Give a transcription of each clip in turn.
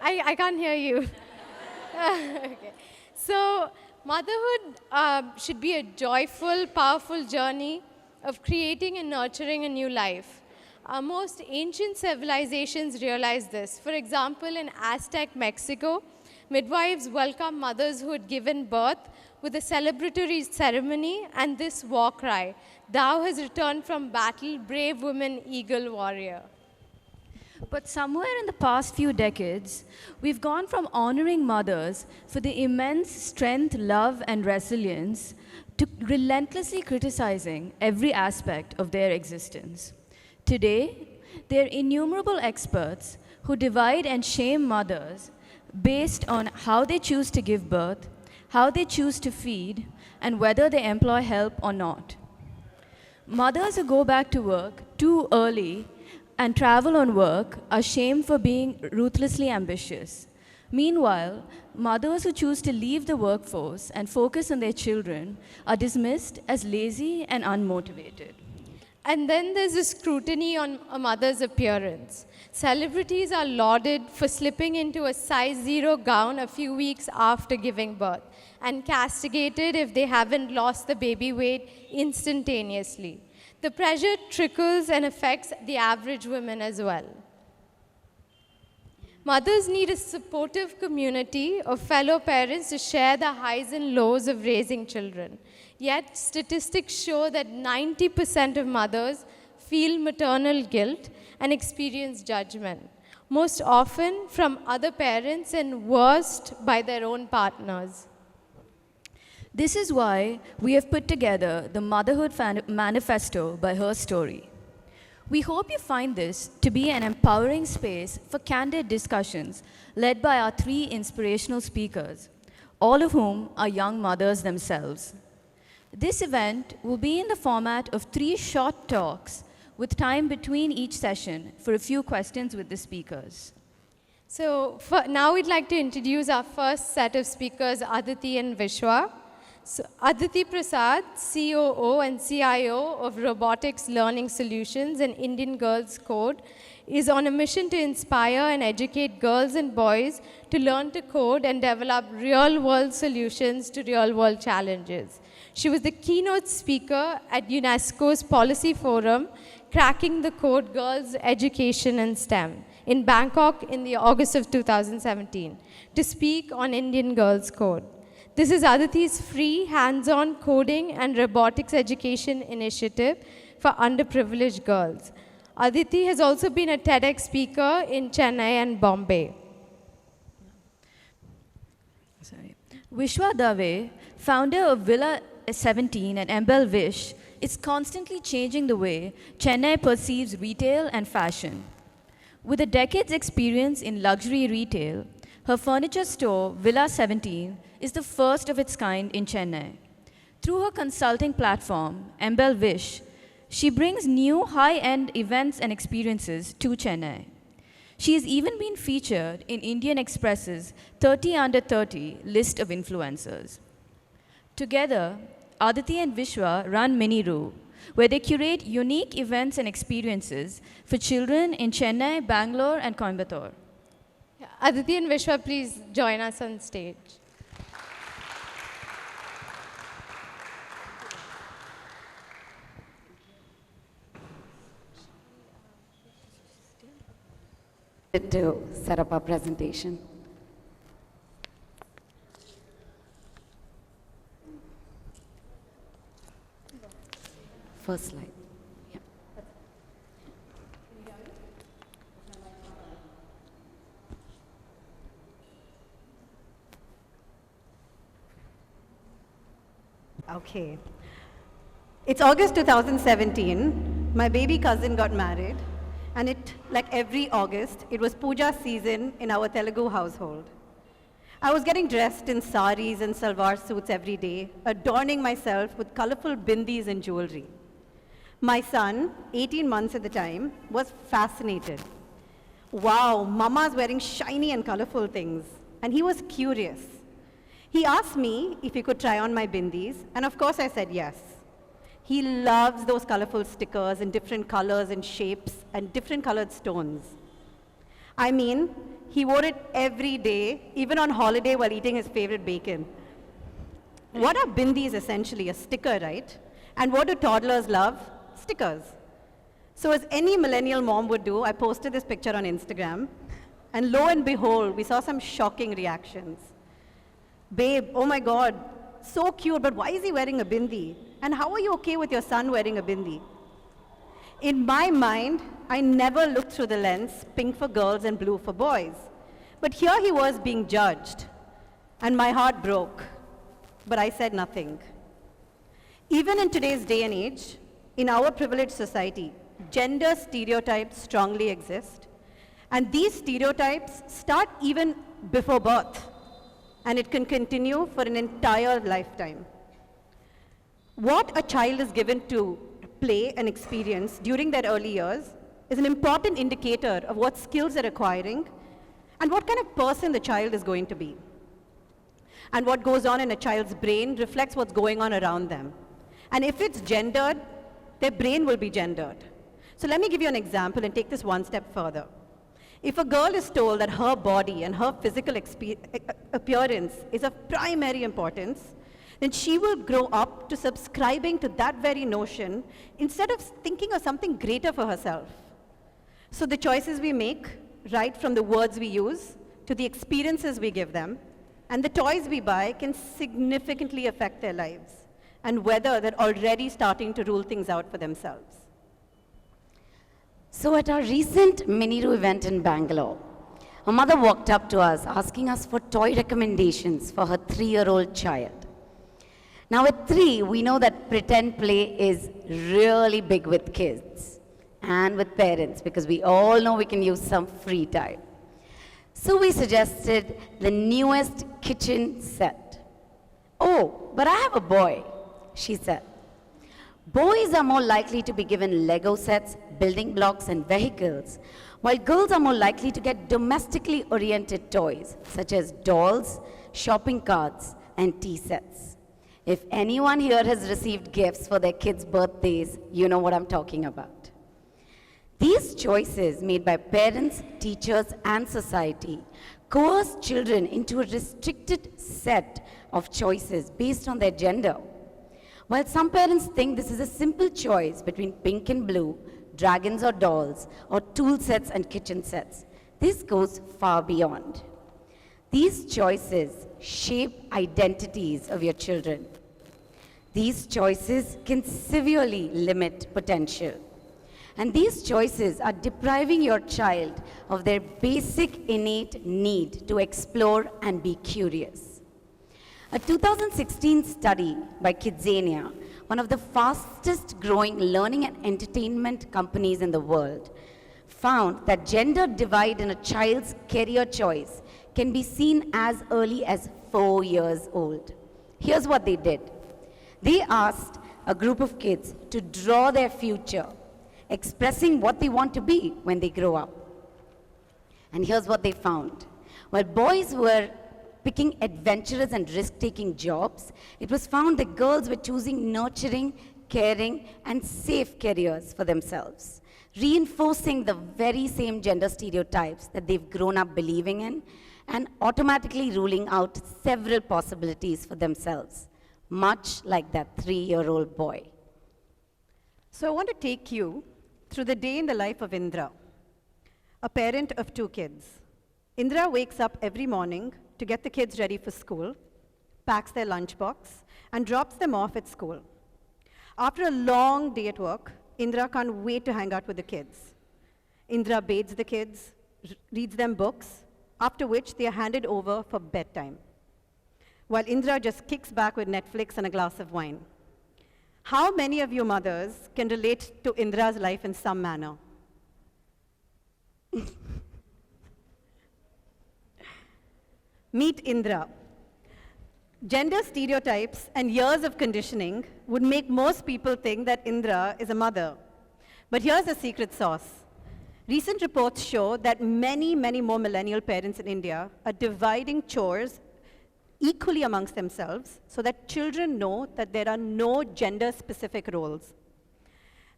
I can't hear you. Okay. So, motherhood should be a joyful, powerful journey of creating and nurturing a new life. Most ancient civilizations realized this. For example, in Aztec Mexico, midwives welcome mothers who had given birth with a celebratory ceremony and this war cry, "Thou hast returned from battle, brave woman, eagle warrior." But somewhere in the past few decades, we've gone from honoring mothers for the immense strength, love, and resilience to relentlessly criticizing every aspect of their existence. Today, there are innumerable experts who divide and shame mothers based on how they choose to give birth, how they choose to feed, and whether they employ help or not. Mothers who go back to work too early and travel on work are shamed for being ruthlessly ambitious. Meanwhile, mothers who choose to leave the workforce and focus on their children are dismissed as lazy and unmotivated. And then there's the scrutiny on a mother's appearance. Celebrities are lauded for slipping into a size 0 gown a few weeks after giving birth and castigated if they haven't lost the baby weight instantaneously. The pressure trickles and affects the average woman as well. Mothers need a supportive community of fellow parents to share the highs and lows of raising children. Yet, statistics show that 90% of mothers feel maternal guilt and experience judgment, most often from other parents and worst by their own partners. This is why we have put together the Motherhood Manifesto by Her Story. We hope you find this to be an empowering space for candid discussions led by our 3 inspirational speakers, all of whom are young mothers themselves. This event will be in the format of 3 short talks with time between each session for a few questions with the speakers. So now we'd like to introduce our first set of speakers, Aditi and Vishwa. So Aditi Prasad, COO and CIO of Robotics Learning Solutions and Indian Girls Code, is on a mission to inspire and educate girls and boys to learn to code and develop real-world solutions to real-world challenges. She was the keynote speaker at UNESCO's Policy Forum, Cracking the Code Girls' Education in STEM, in Bangkok in the August of 2017, to speak on Indian Girls Code. This is Aditi's free hands-on coding and robotics education initiative for underprivileged girls. Aditi has also been a TEDx speaker in Chennai and Bombay. Vishwa Dave, founder of Villa 17 and Embel Wish, is constantly changing the way Chennai perceives retail and fashion. With a decade's experience in luxury retail, her furniture store, Villa 17, is the first of its kind in Chennai. Through her consulting platform, Embel Wish, she brings new high-end events and experiences to Chennai. She has even been featured in Indian Express's 30 Under 30 list of influencers. Together, Aditi and Vishwa run Miniru, where they curate unique events and experiences for children in Chennai, Bangalore, and Coimbatore. Aditi and Vishwa, please join us on stage. To set up our presentation. First slide. Yeah. Okay. It's August 2017. My baby cousin got married. And like every August, it was puja season in our Telugu household. I was getting dressed in saris and salwar suits every day, adorning myself with colorful bindis and jewelry. My son, 18 months at the time, was fascinated. Wow, mama's wearing shiny and colorful things. And he was curious. He asked me if he could try on my bindis, and of course I said yes. He loves those colorful stickers in different colors and shapes and different colored stones. I mean, he wore it every day, even on holiday while eating his favorite bacon. What are bindis essentially? A sticker, right? And what do toddlers love? Stickers. So as any millennial mom would do, I posted this picture on Instagram, and lo and behold, we saw some shocking reactions. Babe, oh my God, so cute, but why is he wearing a bindi? And how are you okay with your son wearing a bindi? In my mind, I never looked through the lens, pink for girls and blue for boys. But here he was being judged, and my heart broke, but I said nothing. Even in today's day and age, in our privileged society, gender stereotypes strongly exist, and these stereotypes start even before birth, and it can continue for an entire lifetime. What a child is given to play and experience during their early years is an important indicator of what skills they're acquiring and what kind of person the child is going to be. And what goes on in a child's brain reflects what's going on around them. And if it's gendered, their brain will be gendered. So let me give you an example and take this one step further. If a girl is told that her body and her physical appearance is of primary importance, then she will grow up to subscribing to that very notion instead of thinking of something greater for herself. So the choices we make, right from the words we use to the experiences we give them, and the toys we buy can significantly affect their lives and whether they're already starting to rule things out for themselves. So at our recent Miniru event in Bangalore, a mother walked up to us asking us for toy recommendations for her 3-year-old child. Now at 3, we know that pretend play is really big with kids and with parents because we all know we can use some free time. So we suggested the newest kitchen set. Oh, but I have a boy, she said. Boys are more likely to be given Lego sets, building blocks, and vehicles, while girls are more likely to get domestically oriented toys, such as dolls, shopping carts, and tea sets. If anyone here has received gifts for their kids' birthdays, you know what I'm talking about. These choices made by parents, teachers, and society coerce children into a restricted set of choices based on their gender. While some parents think this is a simple choice between pink and blue, dragons or dolls, or tool sets and kitchen sets, this goes far beyond. These choices shape identities of your children. These choices can severely limit potential. And these choices are depriving your child of their basic innate need to explore and be curious. A 2016 study by Kidzania, one of the fastest growing learning and entertainment companies in the world, found that gender divide in a child's career choice can be seen as early as 4 years old. Here's what they did. They asked a group of kids to draw their future, expressing what they want to be when they grow up. And here's what they found. While boys were picking adventurous and risk-taking jobs, it was found that girls were choosing nurturing, caring, and safe careers for themselves, reinforcing the very same gender stereotypes that they've grown up believing in and automatically ruling out several possibilities for themselves, much like that 3-year-old boy. So I want to take you through the day in the life of Indra, a parent of 2 kids. Indra wakes up every morning to get the kids ready for school, packs their lunchbox, and drops them off at school. After a long day at work, Indra can't wait to hang out with the kids. Indra bathes the kids, reads them books, after which they are handed over for bedtime, while Indra just kicks back with Netflix and a glass of wine. How many of you mothers can relate to Indra's life in some manner? Meet Indra. Gender stereotypes and years of conditioning would make most people think that Indra is a mother. But here's the secret sauce. Recent reports show that many, many more millennial parents in India are dividing chores equally amongst themselves so that children know that there are no gender-specific roles.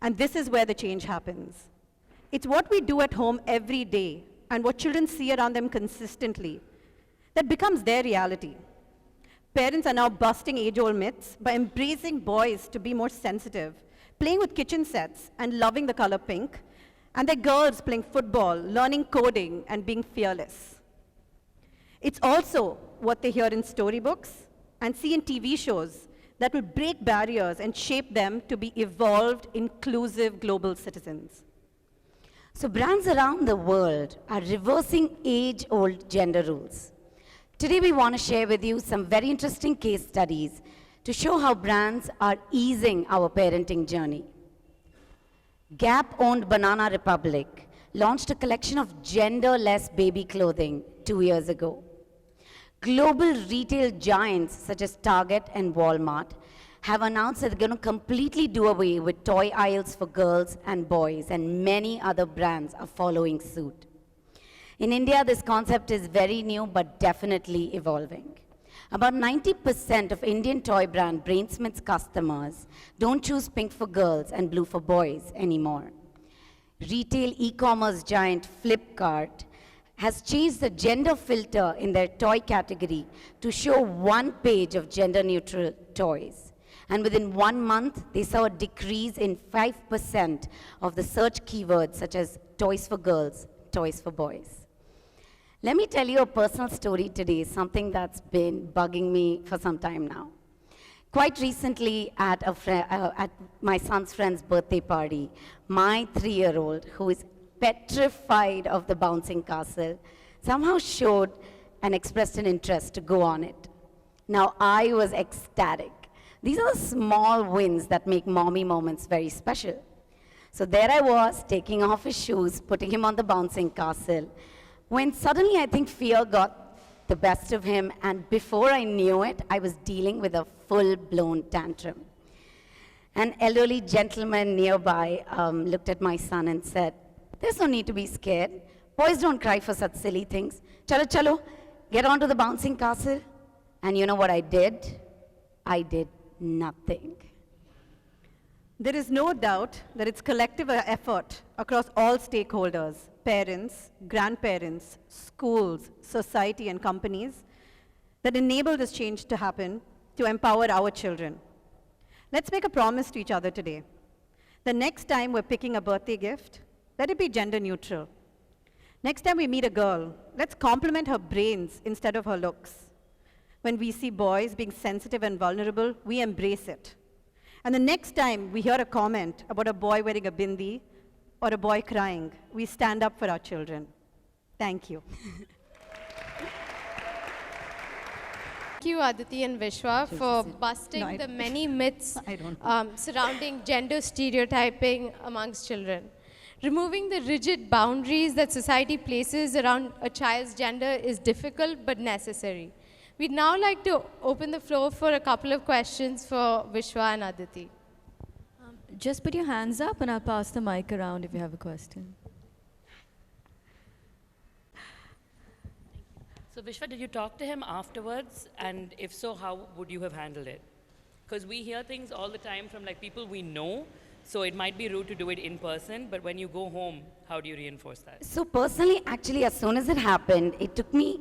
And this is where the change happens. It's what we do at home every day and what children see around them consistently, that becomes their reality. Parents are now busting age-old myths by embracing boys to be more sensitive, playing with kitchen sets and loving the color pink, and their girls playing football, learning coding, and being fearless. It's also what they hear in storybooks and see in TV shows that will break barriers and shape them to be evolved, inclusive global citizens. So brands around the world are reversing age-old gender rules. Today we want to share with you some very interesting case studies to show how brands are easing our parenting journey. Gap-owned Banana Republic launched a collection of gender-less baby clothing 2 years ago. Global retail giants such as Target and Walmart have announced that they're going to completely do away with toy aisles for girls and boys, and many other brands are following suit. In India, this concept is very new but definitely evolving. About 90% of Indian toy brand Brainsmith's customers don't choose pink for girls and blue for boys anymore. Retail e-commerce giant Flipkart has changed the gender filter in their toy category to show one page of gender-neutral toys. And within 1 month, they saw a decrease in 5% of the search keywords such as toys for girls, toys for boys. Let me tell you a personal story today, something that's been bugging me for some time now. Quite recently, at my son's friend's birthday party, my 3-year-old, who is petrified of the bouncing castle, somehow showed and expressed an interest to go on it. Now, I was ecstatic. These are the small wins that make mommy moments very special. So there I was, taking off his shoes, putting him on the bouncing castle, when suddenly I think fear got the best of him, and before I knew it, I was dealing with a full-blown tantrum. An elderly gentleman nearby looked at my son and said, "There's no need to be scared. Boys don't cry for such silly things. Chalo, chalo, get onto the bouncing castle." And you know what I did? I did nothing. There is no doubt that it's collective effort across all stakeholders, parents, grandparents, schools, society, and companies that enable this change to happen to empower our children. Let's make a promise to each other today. The next time we're picking a birthday gift, let it be gender neutral. Next time we meet a girl, let's compliment her brains instead of her looks. When we see boys being sensitive and vulnerable, we embrace it. And the next time we hear a comment about a boy wearing a bindi or a boy crying, we stand up for our children. Thank you. Thank you, Aditi and Vishwa, for busting the many myths surrounding gender stereotyping amongst children. Removing the rigid boundaries that society places around a child's gender is difficult but necessary. We'd now like to open the floor for a couple of questions for Vishwa and Aditi. Just put your hands up and I'll pass the mic around if you have a question. So Vishwa, did you talk to him afterwards? And if so, how would you have handled it? Because we hear things all the time from like people we know, so it might be rude to do it in person, but when you go home, how do you reinforce that? So personally, actually, as soon as it happened, it took me,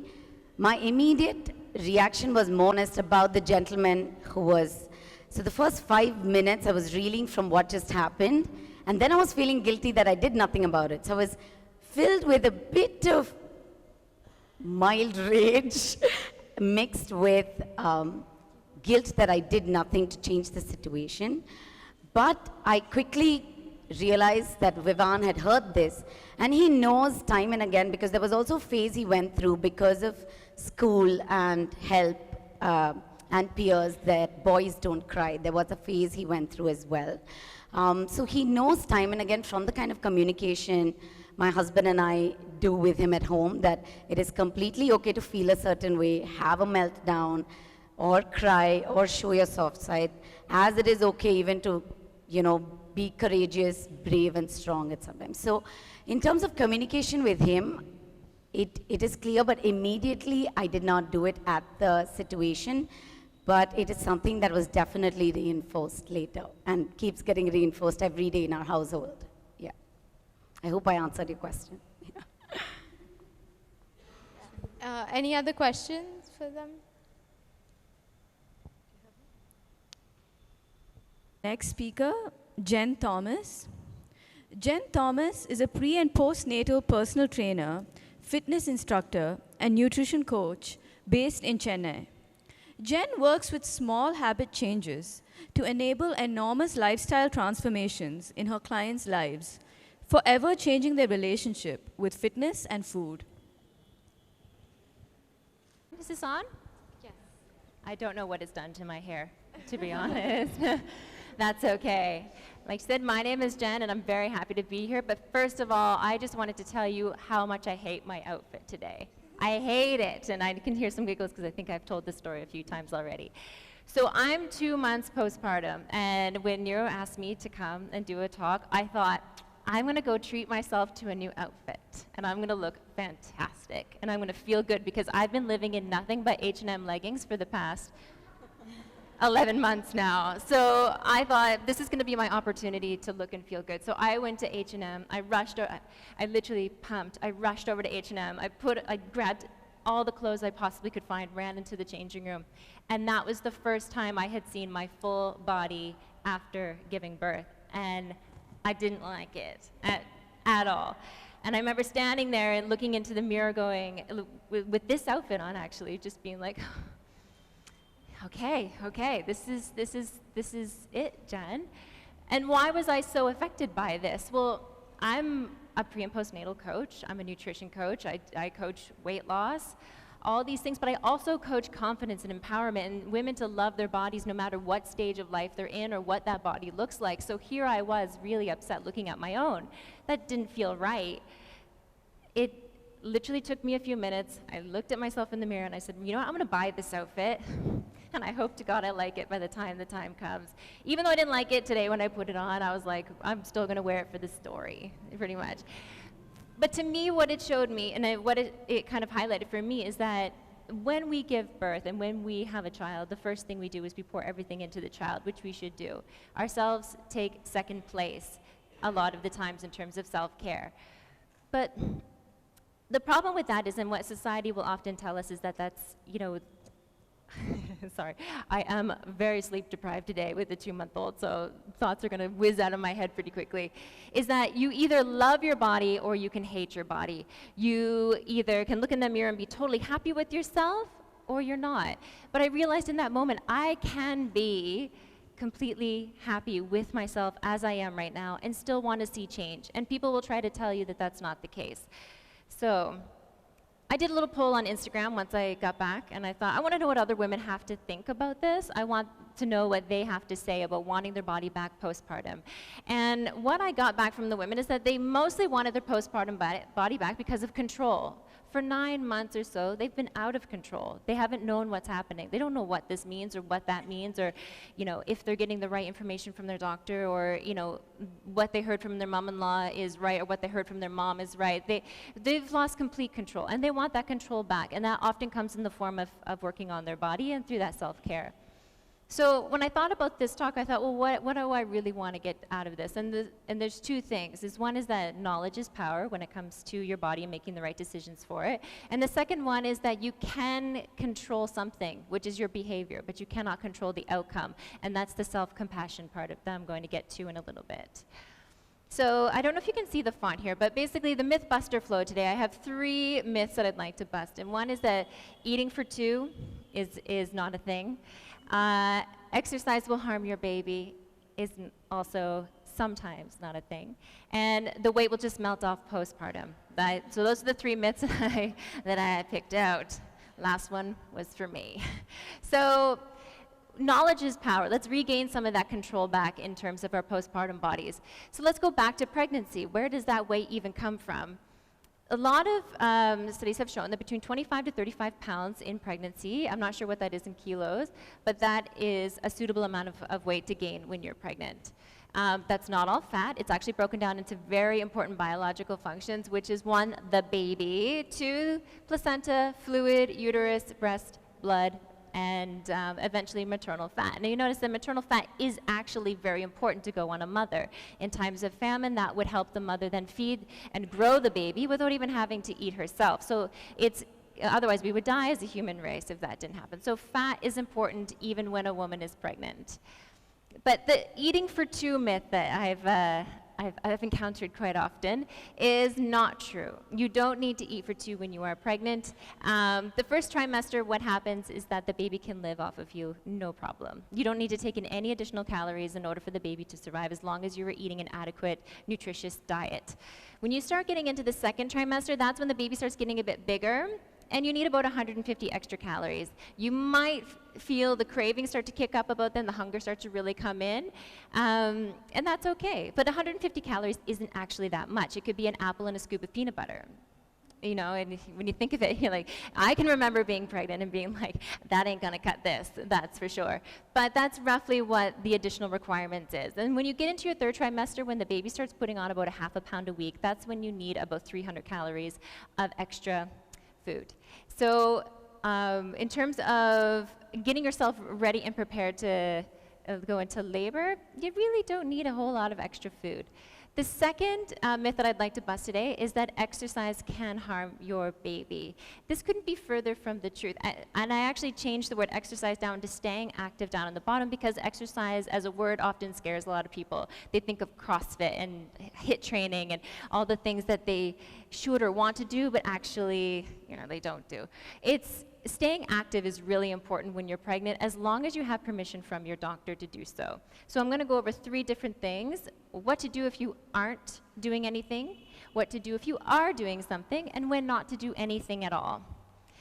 my immediate reaction was more honest about the gentleman who was, so the first 5 minutes I was reeling from what just happened, and then I was feeling guilty that I did nothing about it. So I was filled with a bit of mild rage mixed with guilt that I did nothing to change the situation. But I quickly realized that Vivan had heard this, and he knows time and again, because there was also a phase he went through because of school and help and peers, that boys don't cry. There was a phase he went through as well. So he knows time and again from the kind of communication my husband and I do with him at home that it is completely okay to feel a certain way, have a meltdown, or cry, or show your soft side, as it is okay even to, you know, be courageous, brave, and strong at sometimes. So in terms of communication with him, it is clear, but immediately I did not do it at the situation, but it is something that was definitely reinforced later and keeps getting reinforced every day in our household. Yeah. I hope I answered your question. Any other questions for them? Next speaker, Jen Thomas. Jen Thomas is a pre- and postnatal personal trainer, fitness instructor, and nutrition coach based in Chennai. Jen works with small habit changes to enable enormous lifestyle transformations in her clients' lives, forever changing their relationship with fitness and food. Is this on? Yes. I don't know what it's done to my hair, to be honest. That's okay. Like I said, my name is Jen, and I'm very happy to be here. But first of all, I just wanted to tell you how much I hate my outfit today. I hate it, and I can hear some giggles because I think I've told this story a few times already. So I'm 2 months postpartum, and when Nero asked me to come and do a talk, I thought, I'm gonna go treat myself to a new outfit, and I'm gonna look fantastic, and I'm gonna feel good because I've been living in nothing but H&M leggings for the past 11 months now. So I thought this is going to be my opportunity to look and feel good. So I went to H&M. I literally pumped. I rushed over to H&M. I grabbed all the clothes I possibly could find, ran into the changing room. And that was the first time I had seen my full body after giving birth. And I didn't like it at all. And I remember standing there and looking into the mirror going, with this outfit on actually, just being like, okay, this is it, Jen. And why was I so affected by this? Well, I'm a pre and postnatal coach. I'm a nutrition coach. I coach weight loss, all these things, but I also coach confidence and empowerment and women to love their bodies no matter what stage of life they're in or what that body looks like. So here I was really upset looking at my own. That didn't feel right. It literally took me a few minutes. I looked at myself in the mirror and I said, you know what, I'm gonna buy this outfit. And I hope to God I like it by the time comes. Even though I didn't like it today when I put it on, I was like, I'm still gonna wear it for the story, pretty much. But to me, what it showed me, and what it kind of highlighted for me is that when we give birth and when we have a child, the first thing we do is we pour everything into the child, which we should do. Ourselves take second place a lot of the times in terms of self-care. But the problem with that is, and what society will often tell us is that that's, you know, sorry, I am very sleep deprived today with a 2-month-old, so thoughts are gonna whiz out of my head pretty quickly, is that you either love your body or you can hate your body. You either can look in the mirror and be totally happy with yourself or you're not. But I realized in that moment, I can be completely happy with myself as I am right now and still want to see change. And people will try to tell you that that's not the case. So I did a little poll on Instagram once I got back, and I thought, I want to know what other women have to think about this. I want to know what they have to say about wanting their body back postpartum. And what I got back from the women is that they mostly wanted their postpartum body back because of control. For 9 months or so, they've been out of control. They haven't known what's happening. They don't know what this means or what that means, or, you know, if they're getting the right information from their doctor, or, you know, what they heard from their mom-in-law is right, or what they heard from their mom is right. They've lost complete control, and they want that control back, and that often comes in the form of working on their body and through that self-care. So when I thought about this talk, I thought, well, what do I really want to get out of this? And there's two things. One is that knowledge is power when it comes to your body and making the right decisions for it. And the second one is that you can control something, which is your behavior, but you cannot control the outcome. And that's the self-compassion part of that I'm going to get to in a little bit. So I don't know if you can see the font here, but basically the myth buster flow today, I have 3 myths that I'd like to bust. And one is that eating for 2 is not a thing. Exercise will harm your baby is also sometimes not a thing. And the weight will just melt off postpartum. So those are the 3 myths that I picked out. Last one was for me. So knowledge is power. Let's regain some of that control back in terms of our postpartum bodies. So let's go back to pregnancy. Where does that weight even come from? A lot of studies have shown that between 25 to 35 pounds in pregnancy, I'm not sure what that is in kilos, but that is a suitable amount of weight to gain when you're pregnant. That's not all fat. It's actually broken down into very important biological functions, which is 1, the baby, 2, placenta, fluid, uterus, breast, blood, and eventually maternal fat. Now you notice that maternal fat is actually very important to go on a mother. In times of famine, that would help the mother then feed and grow the baby without even having to eat herself. So it's otherwise we would die as a human race if that didn't happen. So fat is important even when a woman is pregnant. But the eating for two myth that I've encountered quite often is not true. You don't need to eat for two when you are pregnant. The first trimester, what happens is that the baby can live off of you, no problem. You don't need to take in any additional calories in order for the baby to survive as long as you are eating an adequate, nutritious diet. When you start getting into the second trimester, that's when the baby starts getting a bit bigger, and you need about 150 extra calories. You might feel the cravings start to kick up about then, the hunger starts to really come in, and that's okay. But 150 calories isn't actually that much. It could be an apple and a scoop of peanut butter. You know, and when you think of it, you're like, I can remember being pregnant and being like, that ain't gonna cut this, that's for sure. But that's roughly what the additional requirement is. And when you get into your third trimester, when the baby starts putting on about a half a pound a week, that's when you need about 300 calories of extra food. So in terms of getting yourself ready and prepared to go into labor, you really don't need a whole lot of extra food. The second myth that I'd like to bust today is that exercise can harm your baby. This couldn't be further from the truth. And I actually changed the word exercise down to staying active down on the bottom, because exercise as a word often scares a lot of people. They think of CrossFit and HIIT training and all the things that they should or want to do, but actually, they don't do. Staying active is really important when you're pregnant, as long as you have permission from your doctor to do so. So I'm going to go over 3 different things: what to do if you aren't doing anything, what to do if you are doing something, and when not to do anything at all.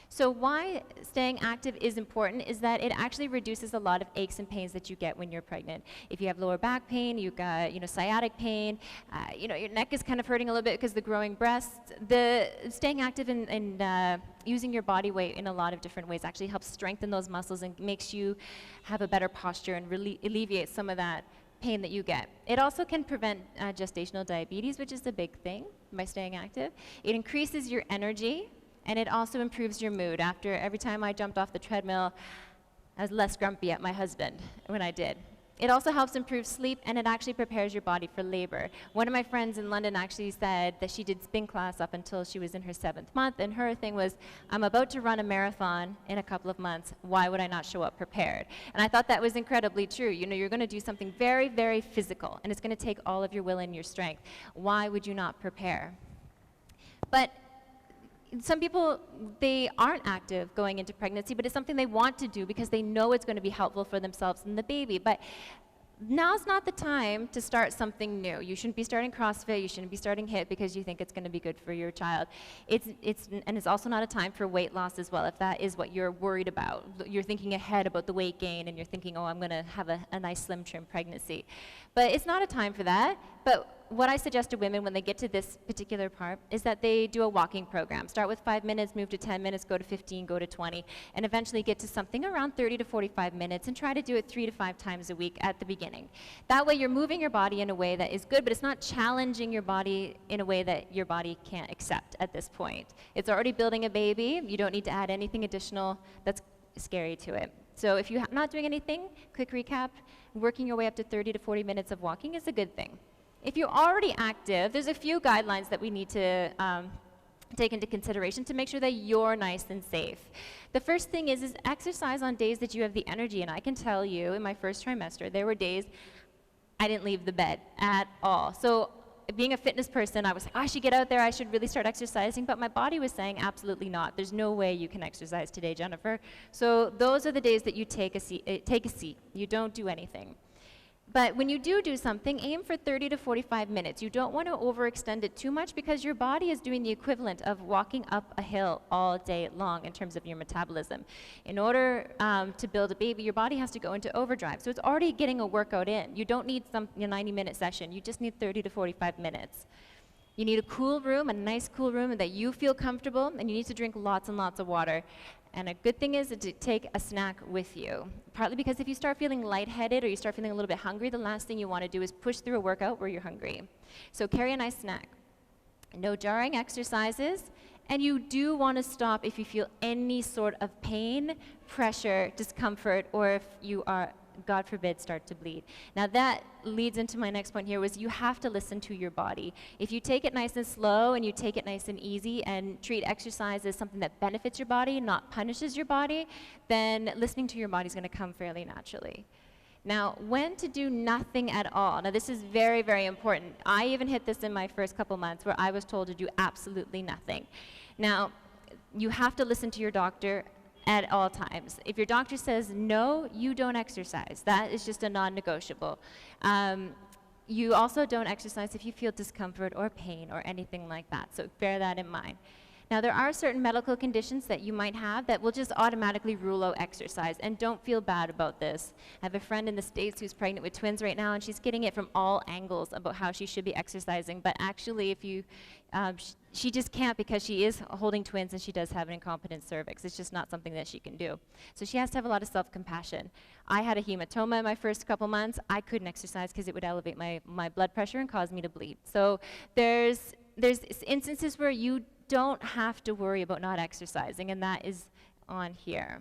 So why staying active is important is that it actually reduces a lot of aches and pains that you get when you're pregnant. If you have lower back pain, you've got sciatic pain, your neck is kind of hurting a little bit because of the growing breasts. The staying active and using your body weight in a lot of different ways actually helps strengthen those muscles and makes you have a better posture and really alleviate some of that pain that you get. It also can prevent gestational diabetes, which is a big thing by staying active. It increases your energy, and it also improves your mood. Every time I jumped off the treadmill, I was less grumpy at my husband when I did. It also helps improve sleep, and it actually prepares your body for labor. One of my friends in London actually said that she did spin class up until she was in her 7th month, and her thing was, I'm about to run a marathon in a couple of months, why would I not show up prepared? And I thought that was incredibly true. You're gonna do something very, very physical, and it's gonna take all of your will and your strength. Why would you not prepare? But some people, they aren't active going into pregnancy, but it's something they want to do because they know it's going to be helpful for themselves and the baby. But now's not the time to start something new. You shouldn't be starting CrossFit, you shouldn't be starting HIIT because you think it's going to be good for your child. And it's also not a time for weight loss as well, if that is what you're worried about. You're thinking ahead about the weight gain and you're thinking, oh, I'm going to have a nice slim trim pregnancy. But it's not a time for that. But what I suggest to women when they get to this particular part is that they do a walking program. Start with 5 minutes, move to 10 minutes, go to 15, go to 20, and eventually get to something around 30 to 45 minutes and try to do it 3 to 5 times a week at the beginning. That way you're moving your body in a way that is good, but it's not challenging your body in a way that your body can't accept at this point. It's already building a baby. You don't need to add anything additional that's scary to it. So if you're not doing anything, quick recap, working your way up to 30 to 40 minutes of walking is a good thing. If you're already active, there's a few guidelines that we need to take into consideration to make sure that you're nice and safe. The first thing is exercise on days that you have the energy. And I can tell you, in my first trimester, there were days I didn't leave the bed at all. So being a fitness person, I was like, I should get out there, I should really start exercising, but my body was saying absolutely not. There's no way you can exercise today, Jennifer. So those are the days that you take a seat. You don't do anything. But when you do something, aim for 30 to 45 minutes. You don't want to overextend it too much because your body is doing the equivalent of walking up a hill all day long in terms of your metabolism. In order to build a baby, your body has to go into overdrive. So it's already getting a workout in. You don't need some 90-minute session. You just need 30 to 45 minutes. You need a cool room, a nice cool room that you feel comfortable, and you need to drink lots and lots of water. And a good thing is to take a snack with you. Partly because if you start feeling lightheaded or you start feeling a little bit hungry, the last thing you want to do is push through a workout where you're hungry. So carry a nice snack. No jarring exercises. And you do want to stop if you feel any sort of pain, pressure, discomfort, or if you are God forbid, start to bleed. Now that leads into my next point here, was you have to listen to your body. If you take it nice and slow and you take it nice and easy and treat exercise as something that benefits your body, not punishes your body, then listening to your body is going to come fairly naturally. Now, when to do nothing at all. Now, this is very, very important. I even hit this in my first couple months where I was told to do absolutely nothing. Now, you have to listen to your doctor at all times. If your doctor says no, you don't exercise. That is just a non-negotiable. You also don't exercise if you feel discomfort or pain or anything like that, so bear that in mind. Now, there are certain medical conditions that you might have that will just automatically rule out exercise, and don't feel bad about this. I have a friend in the States who's pregnant with twins right now, and she's getting it from all angles about how she should be exercising, but actually if you, she just can't because she is holding twins and she does have an incompetent cervix. It's just not something that she can do. So she has to have a lot of self-compassion. I had a hematoma in my first couple months. I couldn't exercise because it would elevate my blood pressure and cause me to bleed. So there's instances where you don't have to worry about not exercising, and that is on here.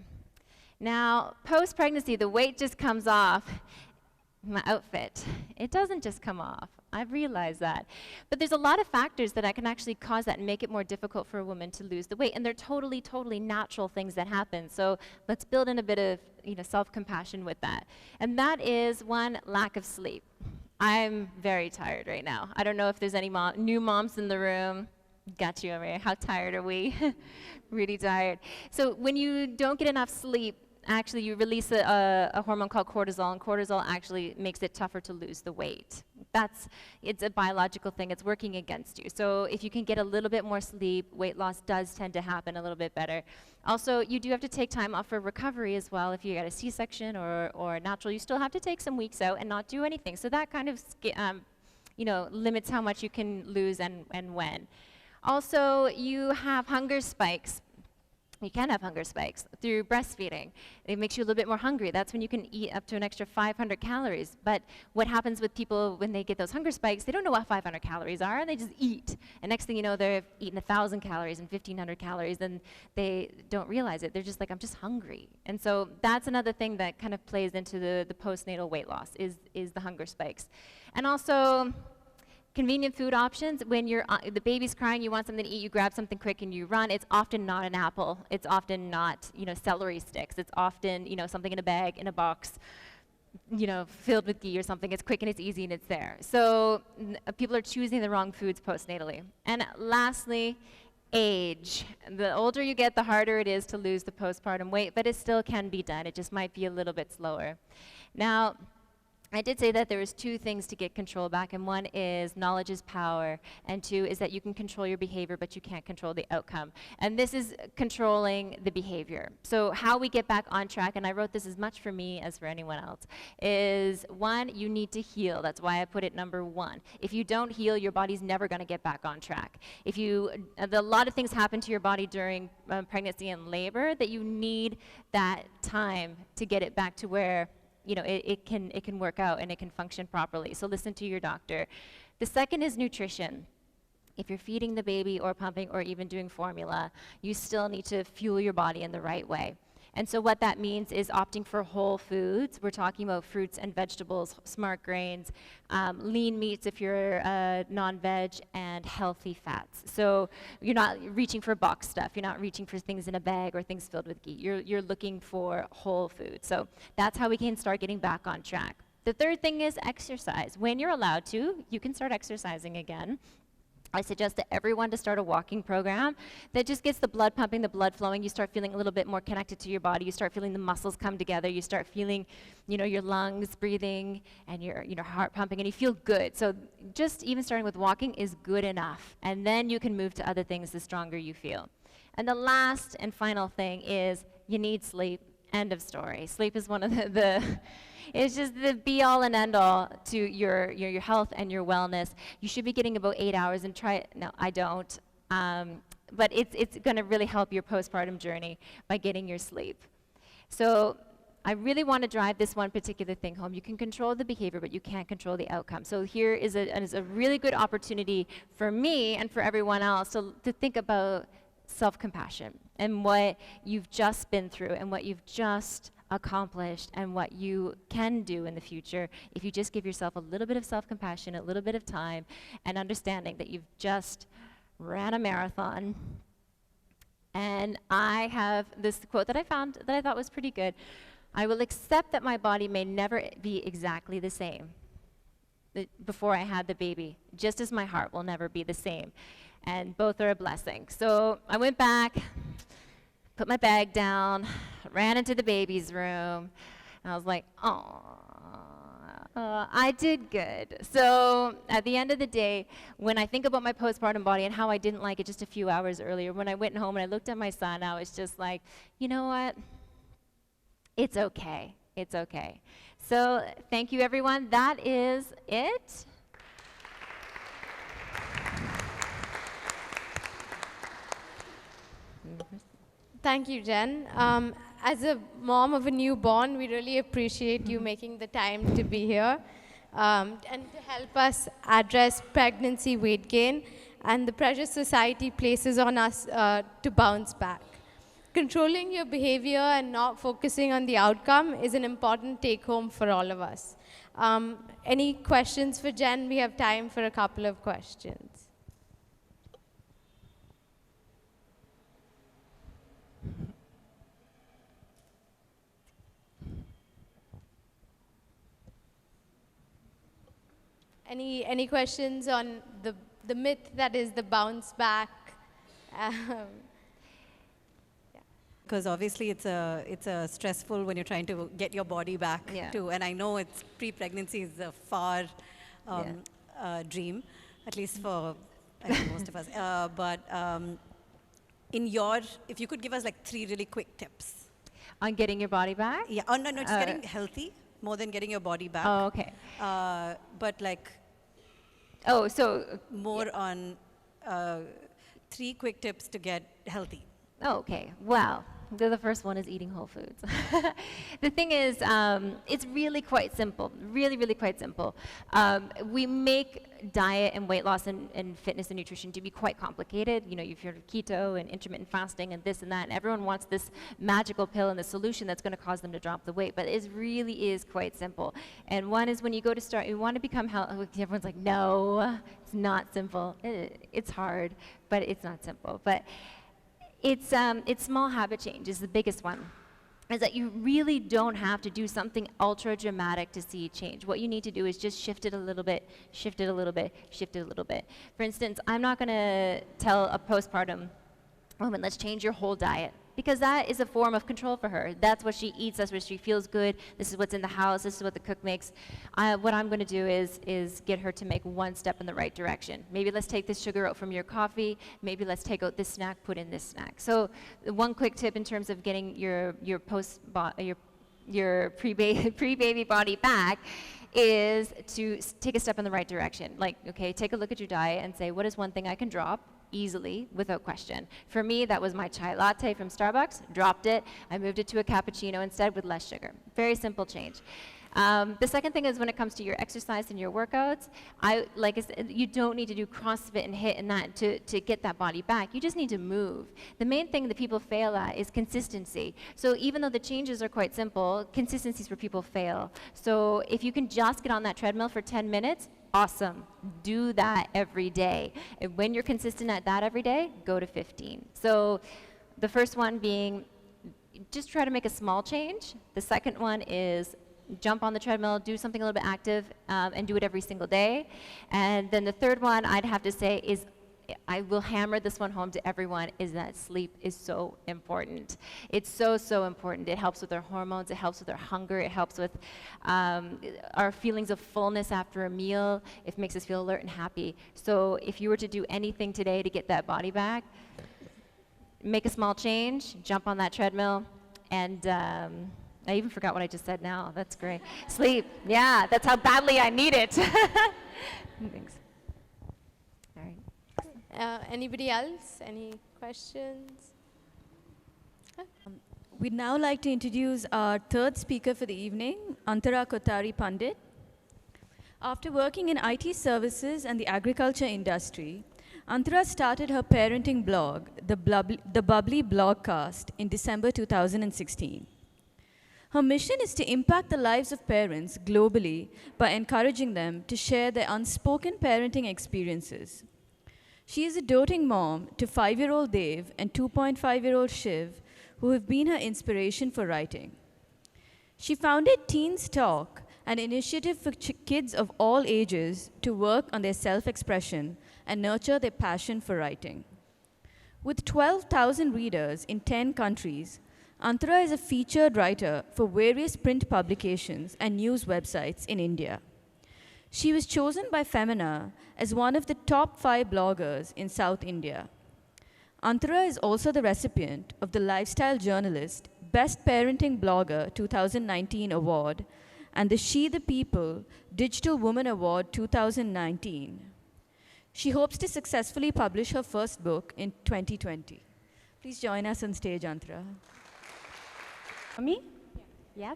Now, post-pregnancy, the weight just comes off. My outfit, it doesn't just come off. I've realized that. But there's a lot of factors that can actually cause that and make it more difficult for a woman to lose the weight, and they're totally, totally natural things that happen. So let's build in a bit of self-compassion with that. And that is, one, lack of sleep. I'm very tired right now. I don't know if there's any new moms in the room. Got you over here. How tired are we? Really tired. So when you don't get enough sleep, actually you release a hormone called cortisol, and cortisol actually makes it tougher to lose the weight. It's a biological thing. It's working against you. So if you can get a little bit more sleep, weight loss does tend to happen a little bit better. Also, you do have to take time off for recovery as well. If you got a C-section or natural, you still have to take some weeks out and not do anything. So that kind of limits how much you can lose and when. Also, you have hunger spikes. You can have hunger spikes through breastfeeding. It makes you a little bit more hungry. That's when you can eat up to an extra 500 calories. But what happens with people when they get those hunger spikes, they don't know what 500 calories are, and they just eat. And next thing you know, they're eating 1,000 calories and 1,500 calories, and they don't realize it. They're just like, I'm just hungry. And so that's another thing that kind of plays into the postnatal weight loss is the hunger spikes. And also, convenient food options. When the baby's crying, you want something to eat, you grab something quick and you run. It's often not an apple. It's often not, celery sticks. It's often, something in a bag, in a box, filled with ghee or something. It's quick and it's easy and it's there. So people are choosing the wrong foods postnatally. And lastly, age. The older you get, the harder it is to lose the postpartum weight, but it still can be done. It just might be a little bit slower. Now, I did say that there was two things to get control back, and one is knowledge is power, and two is that you can control your behavior, but you can't control the outcome. And this is controlling the behavior. So how we get back on track, and I wrote this as much for me as for anyone else, is one, you need to heal. That's why I put it number one. If you don't heal, your body's never going to get back on track. A lot of things happen to your body during pregnancy and labor that you need that time to get it back to where it can work out and it can function properly. So listen to your doctor. The second is nutrition. If you're feeding the baby or pumping or even doing formula, you still need to fuel your body in the right way. And so what that means is opting for whole foods. We're talking about fruits and vegetables, smart grains, lean meats if you're non-veg, and healthy fats. So you're not reaching for box stuff. You're not reaching for things in a bag or things filled with ghee. You're looking for whole food. So that's how we can start getting back on track. The third thing is exercise. When you're allowed to, you can start exercising again. I suggest to everyone to start a walking program that just gets the blood pumping, the blood flowing. You start feeling a little bit more connected to your body. You start feeling the muscles come together. You start feeling, your lungs breathing and your heart pumping, and you feel good. So just even starting with walking is good enough. And then you can move to other things the stronger you feel. And the last and final thing is you need sleep. End of story. Sleep is one of it's just the be-all and end-all to your health and your wellness. You should be getting about 8 hours, and try it. No, I don't. But it's going to really help your postpartum journey by getting your sleep. So I really want to drive this one particular thing home. You can control the behavior, but you can't control the outcome. So here is a really good opportunity for me and for everyone else to think about self-compassion and what you've just been through and what you've just accomplished and what you can do in the future if you just give yourself a little bit of self-compassion, a little bit of time, and understanding that you've just ran a marathon. And I have this quote that I found that I thought was pretty good. I will accept that my body may never be exactly the same before I had the baby, just as my heart will never be the same. And both are a blessing. So I went back, put my bag down, ran into the baby's room, and I was like, oh, I did good. So at the end of the day, when I think about my postpartum body and how I didn't like it just a few hours earlier, when I went home and I looked at my son, I was just like, you know what? It's okay. It's okay. So thank you, everyone. That is it. Thank you, Jen. As a mom of a newborn, we really appreciate you making the time to be here and to help us address pregnancy weight gain and the pressure society places on us to bounce back. Controlling your behavior and not focusing on the outcome is an important take-home for all of us. Any questions for Jen? We have time for a couple of questions. Any questions on the myth that is the bounce back? Because obviously it's a stressful when you're trying to get your body back too. And I know it's pre-pregnancy is a far dream, at least for I think most of us. But if you could give us like 3 really quick tips On getting your body back? Yeah. Oh no, just getting healthy more than getting your body back. Oh, okay. But like. Oh, so. More on 3 quick tips to get healthy. Oh, okay. Well, the first one is eating whole foods. The thing is, it's really quite simple, really, really quite simple. We make diet and weight loss and fitness and nutrition to be quite complicated. You know, you've heard of keto and intermittent fasting and this and that, and everyone wants this magical pill and the solution that's going to cause them to drop the weight, but it really is quite simple. And one is when you go to start, you want to become healthy, everyone's like, no, it's not simple. It's hard, but it's not simple. But it's small habit change is the biggest one, is that you really don't have to do something ultra dramatic to see change. What you need to do is just shift it a little bit, shift it a little bit, shift it a little bit. For instance, I'm not going to tell a postpartum woman, let's change your whole diet, because that is a form of control for her. That's what she eats, that's what she feels good, this is what's in the house, this is what the cook makes. What I'm going to do is get her to make one step in the right direction. Maybe let's take this sugar out from your coffee, maybe let's take out this snack, put in this snack. So one quick tip in terms of getting your pre-baby body back is to take a step in the right direction. Like, okay, take a look at your diet and say, what is one thing I can drop easily, without question? For me, that was my chai latte from Starbucks. Dropped it. I moved it to a cappuccino instead with less sugar. Very simple change. The second thing is when it comes to your exercise and your workouts, like I said, you don't need to do CrossFit and HIIT and that to get that body back. You just need to move. The main thing that people fail at is consistency. So even though the changes are quite simple, consistency is where people fail. So if you can just get on that treadmill for 10 minutes, awesome. Do that every day. And when you're consistent at that every day, go to 15. So the first one being just try to make a small change. The second one is jump on the treadmill, do something a little bit active, and do it every single day. And then the third one I'd have to say is, I will hammer this one home to everyone, is that sleep is so important. It's so, so important. It helps with our hormones, it helps with our hunger, it helps with our feelings of fullness after a meal. It makes us feel alert and happy. So if you were to do anything today to get that body back, make a small change, jump on that treadmill, and I even forgot what I just said now. That's great. Sleep. Yeah, that's how badly I need it. Thanks. All right. Anybody else? Any questions? We'd now like to introduce our third speaker for the evening, Antara Kothari Pandit. After working in IT services and the agriculture industry, Antara started her parenting blog, the Bubbly Blogcast, in December 2016. Her mission is to impact the lives of parents globally by encouraging them to share their unspoken parenting experiences. She is a doting mom to 5-year-old Dev and 2.5-year-old Shiv, who have been her inspiration for writing. She founded Teens Talk, an initiative for kids of all ages to work on their self-expression and nurture their passion for writing. With 12,000 readers in 10 countries, Antara is a featured writer for various print publications and news websites in India. She was chosen by Femina as one of the top 5 bloggers in South India. Antara is also the recipient of the Lifestyle Journalist Best Parenting Blogger 2019 award and the She the People Digital Woman Award 2019. She hopes to successfully publish her first book in 2020. Please join us on stage, Antara. For me? Yeah.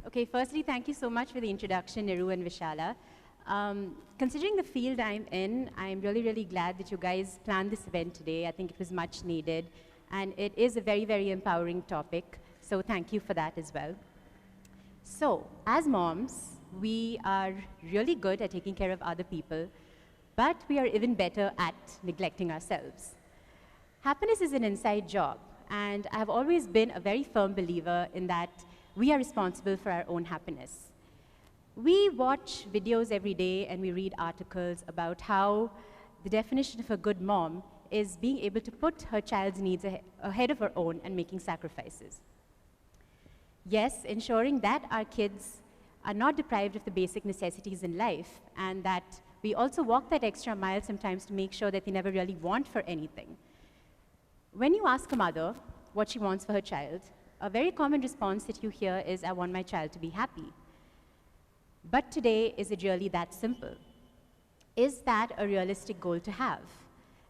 Okay, firstly, thank you so much for the introduction, Niru and Vishala. Considering the field I'm in, I'm really, really glad that you guys planned this event today. I think it was much needed, and it is a very, very empowering topic, so thank you for that as well. So, as moms, we are really good at taking care of other people, but we are even better at neglecting ourselves. Happiness is an inside job. And I have always been a very firm believer in that we are responsible for our own happiness. We watch videos every day and we read articles about how the definition of a good mom is being able to put her child's needs ahead of her own and making sacrifices. Yes, ensuring that our kids are not deprived of the basic necessities in life and that we also walk that extra mile sometimes to make sure that they never really want for anything. When you ask a mother what she wants for her child, a very common response that you hear is, I want my child to be happy. But today, is it really that simple? Is that a realistic goal to have?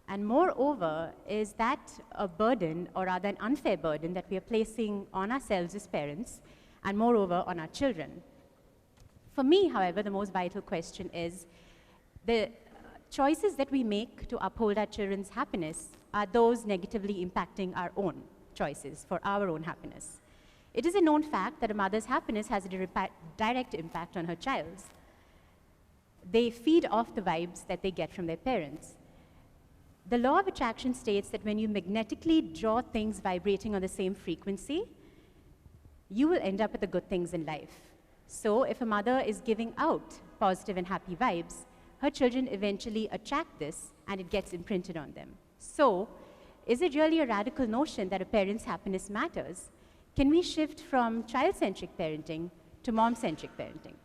And moreover, is that a burden, or rather an unfair burden, that we are placing on ourselves as parents, and moreover on our children? For me, however, the most vital question is, the choices that we make to uphold our children's happiness are those negatively impacting our own choices for our own happiness. It is a known fact that a mother's happiness has a direct impact on her child's. They feed off the vibes that they get from their parents. The law of attraction states that when you magnetically draw things vibrating on the same frequency, you will end up with the good things in life. So if a mother is giving out positive and happy vibes, her children eventually attract this and it gets imprinted on them. So, is it really a radical notion that a parent's happiness matters? Can we shift from child-centric parenting to mom-centric parenting?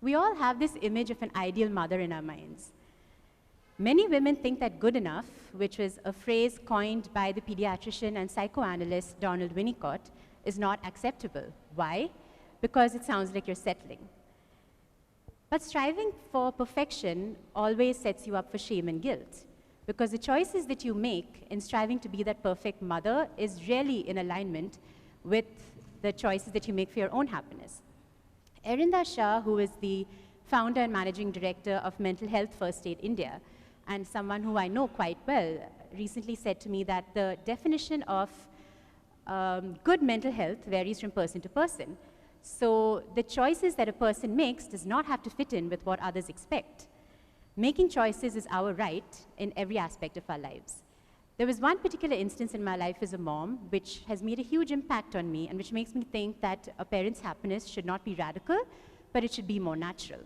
We all have this image of an ideal mother in our minds. Many women think that good enough, which was a phrase coined by the pediatrician and psychoanalyst Donald Winnicott, is not acceptable. Why? Because it sounds like you're settling. But striving for perfection always sets you up for shame and guilt, because the choices that you make in striving to be that perfect mother is really in alignment with the choices that you make for your own happiness. Erinda Shah, who is the founder and managing director of Mental Health First Aid India, and someone who I know quite well, recently said to me that the definition of good mental health varies from person to person. So the choices that a person makes does not have to fit in with what others expect. Making choices is our right in every aspect of our lives. There was one particular instance in my life as a mom which has made a huge impact on me and which makes me think that a parent's happiness should not be radical, but it should be more natural.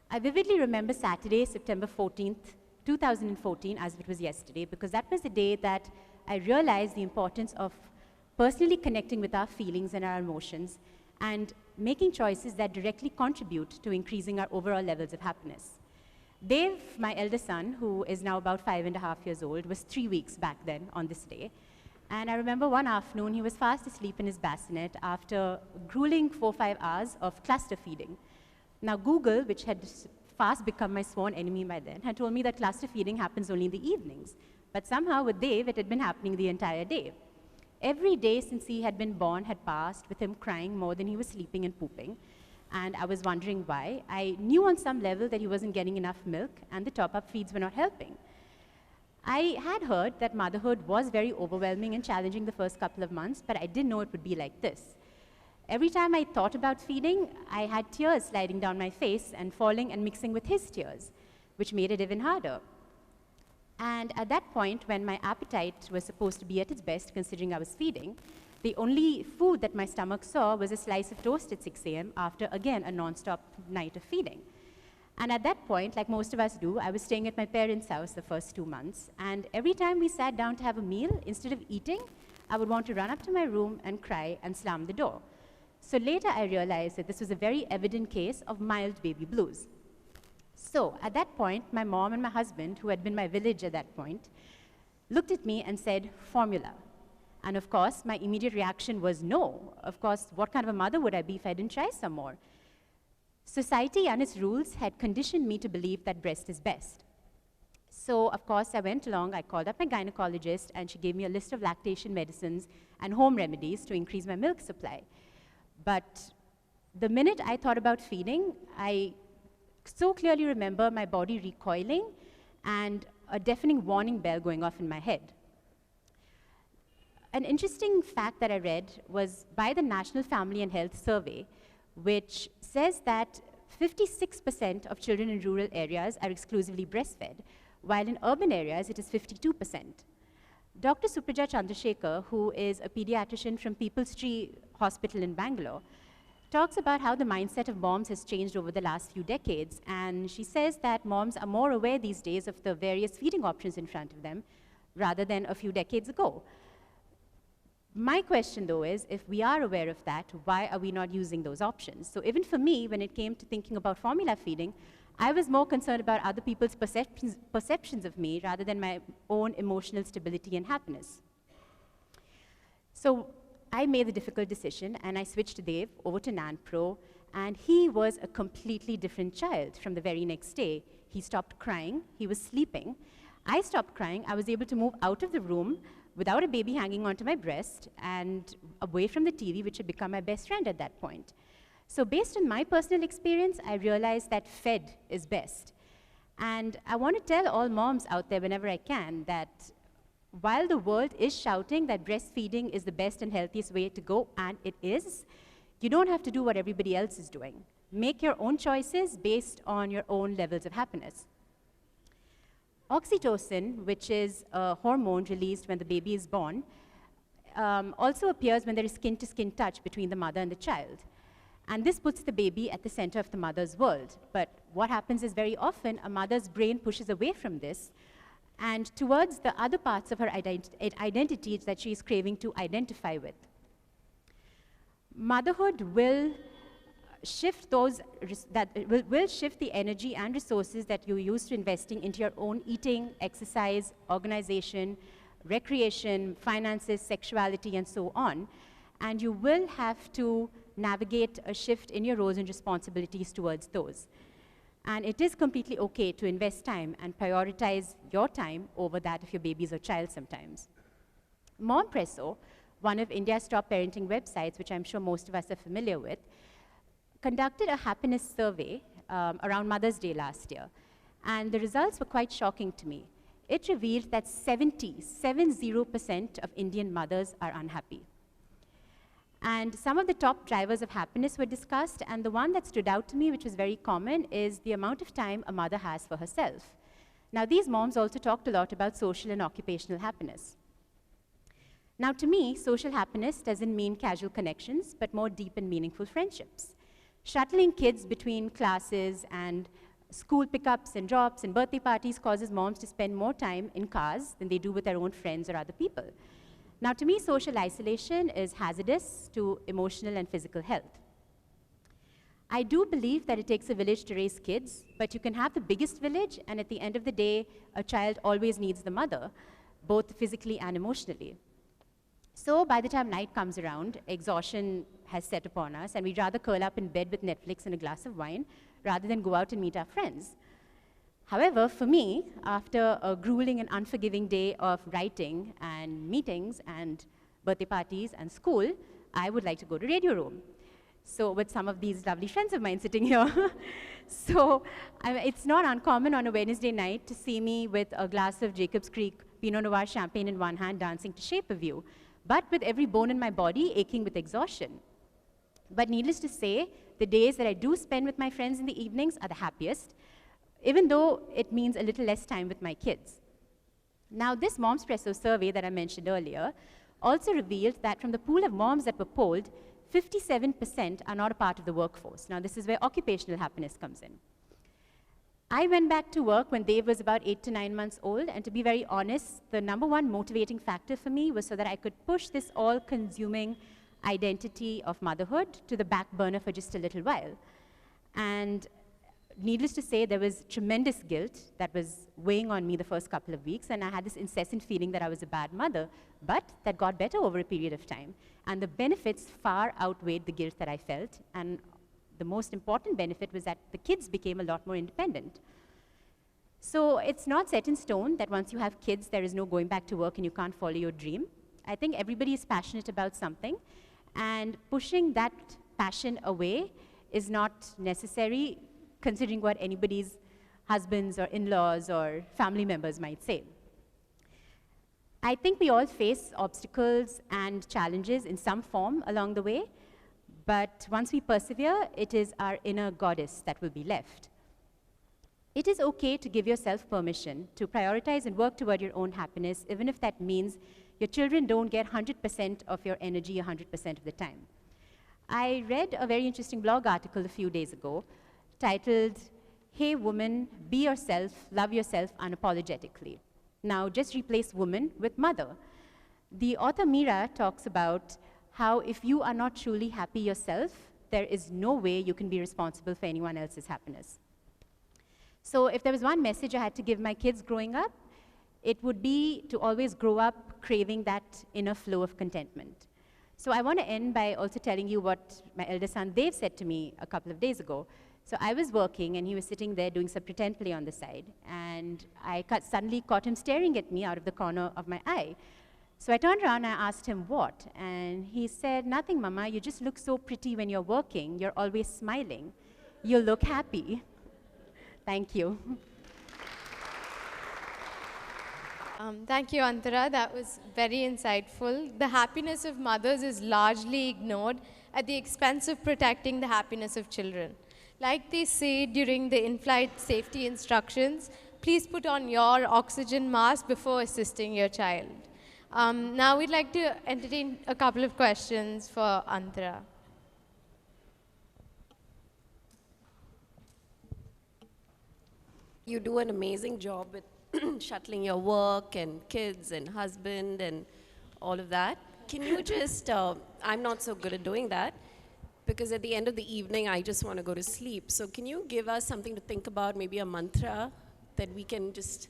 I vividly remember Saturday, September 14th, 2014, as if it was yesterday, because that was the day that I realized the importance of personally connecting with our feelings and our emotions and making choices that directly contribute to increasing our overall levels of happiness. Dave, my eldest son, who is now about 5.5 years old, was 3 weeks back then on this day. And I remember one afternoon, he was fast asleep in his bassinet after grueling 4-5 hours of cluster feeding. Now, Google, which had fast become my sworn enemy by then, had told me that cluster feeding happens only in the evenings. But somehow with Dave, it had been happening the entire day. Every day since he had been born had passed with him crying more than he was sleeping and pooping. And I was wondering why. I knew on some level that he wasn't getting enough milk and the top-up feeds were not helping. I had heard that motherhood was very overwhelming and challenging the first couple of months, but I didn't know it would be like this. every time I thought about feeding, I had tears sliding down my face and falling and mixing with his tears, which made it even harder. And at that point, when my appetite was supposed to be at its best, considering I was feeding, the only food that my stomach saw was a slice of toast at 6 a.m. after, again, a non-stop night of feeding. And at that point, like most of us do, I was staying at my parents' house the first 2 months, and every time we sat down to have a meal, instead of eating, I would want to run up to my room and cry and slam the door. So later I realized that this was a very evident case of mild baby blues. So at that point, my mom and my husband, who had been my village at that point, looked at me and said, formula. And of course, my immediate reaction was no. Of course, what kind of a mother would I be if I didn't try some more? Society and its rules had conditioned me to believe that breast is best. So, of course, I went along, I called up my gynecologist, and she gave me a list of lactation medicines and home remedies to increase my milk supply. But the minute I thought about feeding, I so clearly remember my body recoiling and a deafening warning bell going off in my head. An interesting fact that I read was by the National Family and Health Survey, which says that 56% of children in rural areas are exclusively breastfed, while in urban areas it is 52%. Dr. Supraja Chandrasekhar, who is a pediatrician from People's Tree Hospital in Bangalore, talks about how the mindset of moms has changed over the last few decades, and she says that moms are more aware these days of the various feeding options in front of them rather than a few decades ago. My question, though, is if we are aware of that, why are we not using those options? So even for me, when it came to thinking about formula feeding, I was more concerned about other people's perceptions of me rather than my own emotional stability and happiness. So I made the difficult decision, and I switched Dave over to NanPro, and he was a completely different child from the very next day. He stopped crying, he was sleeping. I stopped crying, I was able to move out of the room without a baby hanging onto my breast and away from the TV, which had become my best friend at that point. So based on my personal experience, I realized that fed is best. And I want to tell all moms out there whenever I can that while the world is shouting that breastfeeding is the best and healthiest way to go, and it is, you don't have to do what everybody else is doing. Make your own choices based on your own levels of happiness. Oxytocin, which is a hormone released when the baby is born, also appears when there is skin-to-skin touch between the mother and the child. And this puts the baby at the center of the mother's world. But what happens is very often a mother's brain pushes away from this and towards the other parts of her identity that she is craving to identify with. Motherhood will shift will shift the energy and resources that you use to investing into your own eating, exercise, organization, recreation, finances, sexuality, and so on. And you will have to navigate a shift in your roles and responsibilities towards those. And it is completely okay to invest time and prioritize your time over that of your baby's or child sometimes. Mompresso, one of India's top parenting websites, which I'm sure most of us are familiar with, conducted a happiness survey around Mother's Day last year. And the results were quite shocking to me. It revealed that 70% of Indian mothers are unhappy. And some of the top drivers of happiness were discussed, and the one that stood out to me, which was very common, is the amount of time a mother has for herself. Now, these moms also talked a lot about social and occupational happiness. Now, to me, social happiness doesn't mean casual connections, but more deep and meaningful friendships. Shuttling kids between classes and school pickups and drops and birthday parties causes moms to spend more time in cars than they do with their own friends or other people. Now, to me, social isolation is hazardous to emotional and physical health. I do believe that it takes a village to raise kids, but you can have the biggest village, and at the end of the day, a child always needs the mother, both physically and emotionally. So by the time night comes around, exhaustion has set upon us, and we'd rather curl up in bed with Netflix and a glass of wine rather than go out and meet our friends. However, for me, after a grueling and unforgiving day of writing and meetings and birthday parties and school, I would like to go to Radio Room. So with some of these lovely friends of mine sitting here. So it's not uncommon on a Wednesday night to see me with a glass of Jacob's Creek Pinot Noir champagne in one hand dancing to Shape of You, but with every bone in my body aching with exhaustion. But needless to say, the days that I do spend with my friends in the evenings are the happiest, even though it means a little less time with my kids. Now, this Momspresso survey that I mentioned earlier also revealed that from the pool of moms that were polled, 57% are not a part of the workforce. Now, this is where occupational happiness comes in. I went back to work when Dave was about 8 to 9 months old, and to be very honest, the number one motivating factor for me was so that I could push this all-consuming identity of motherhood to the back burner for just a little while. And needless to say, there was tremendous guilt that was weighing on me the first couple of weeks, and I had this incessant feeling that I was a bad mother, but that got better over a period of time. And the benefits far outweighed the guilt that I felt, and the most important benefit was that the kids became a lot more independent. So it's not set in stone that once you have kids, there is no going back to work and you can't follow your dream. I think everybody is passionate about something, and pushing that passion away is not necessary, considering what anybody's husbands or in-laws or family members might say. I think we all face obstacles and challenges in some form along the way, but once we persevere, it is our inner goddess that will be left. It is okay to give yourself permission to prioritize and work toward your own happiness, even if that means your children don't get 100% of your energy 100% of the time. I read a very interesting blog article a few days ago titled, "Hey woman, be yourself, love yourself unapologetically." Now just replace woman with mother. The author Meera talks about how if you are not truly happy yourself, there is no way you can be responsible for anyone else's happiness. So if there was one message I had to give my kids growing up, it would be to always grow up craving that inner flow of contentment. So I want to end by also telling you what my elder son Dave said to me a couple of days ago. So I was working, and he was sitting there doing some pretend play on the side, and I suddenly caught him staring at me out of the corner of my eye. So I turned around and I asked him what, and he said, "Nothing, Mama, you just look so pretty when you're working. You're always smiling. You look happy." Thank you. Thank you, Antara. That was very insightful. The happiness of mothers is largely ignored at the expense of protecting the happiness of children. Like they say during the in-flight safety instructions, please put on your oxygen mask before assisting your child. Now we'd like to entertain a couple of questions for Antara. You do an amazing job with shuttling your work and kids and husband and all of that. Can you just, I'm not so good at doing that, because at the end of the evening, I just want to go to sleep. So can you give us something to think about, maybe a mantra that we can just,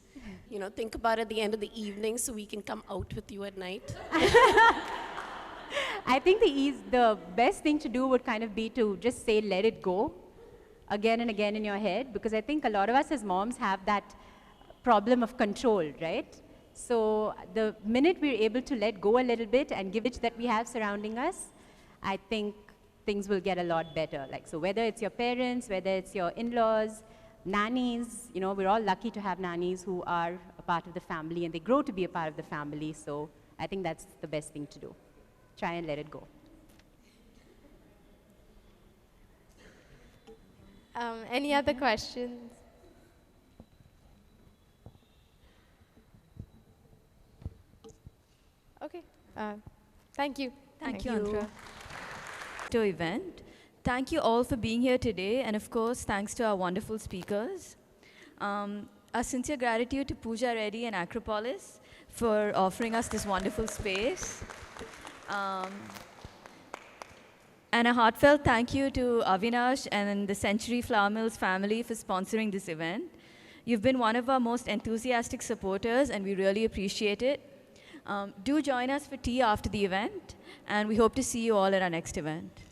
think about at the end of the evening so we can come out with you at night? I think the best thing to do would kind of be to just say, let it go, again and again in your head, because I think a lot of us as moms have that problem of control, right? So the minute we're able to let go a little bit and give it that we have surrounding us, I think things will get a lot better. So whether it's your parents, whether it's your in-laws, nannies, we're all lucky to have nannies who are a part of the family, and they grow to be a part of the family. So I think that's the best thing to do. Try and let it go. Any other questions? Okay. Thank you. Thank you, Antara. Event. Thank you all for being here today, and of course, thanks to our wonderful speakers. Our sincere gratitude to Pooja Reddy and Acropolis for offering us this wonderful space. And a heartfelt thank you to Avinash and the Century Flour Mills family for sponsoring this event. You've been one of our most enthusiastic supporters, and we really appreciate it. Do join us for tea after the event, and we hope to see you all at our next event.